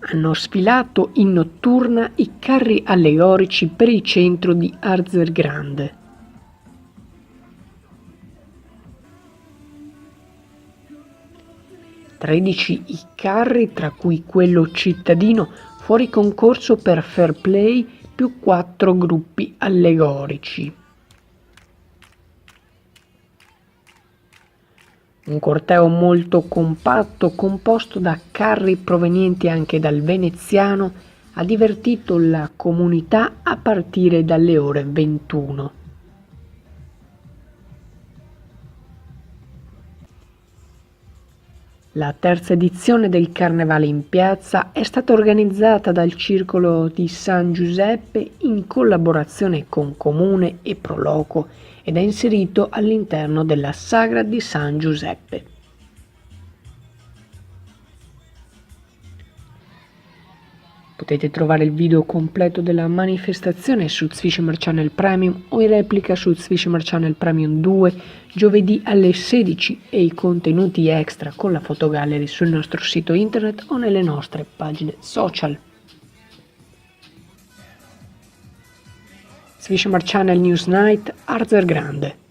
hanno sfilato in notturna i carri allegorici per il centro di Arzer Grande. Tredici i carri, tra cui quello cittadino, fuori concorso per fair play, più 4 gruppi allegorici. Un corteo molto compatto, composto da carri provenienti anche dal veneziano, ha divertito la comunità a partire dalle ore 21. La terza edizione del Carnevale in Piazza è stata organizzata dal Circolo di San Giuseppe in collaborazione con Comune e Pro Loco ed è inserito all'interno della Sagra di San Giuseppe. Potete trovare il video completo della manifestazione su Swishamer Channel Premium o in replica su Swishamer Channel Premium 2 giovedì alle 16 e i contenuti extra con la fotogallery sul nostro sito internet o nelle nostre pagine social. Swishamer Channel News Night, Arzer Grande.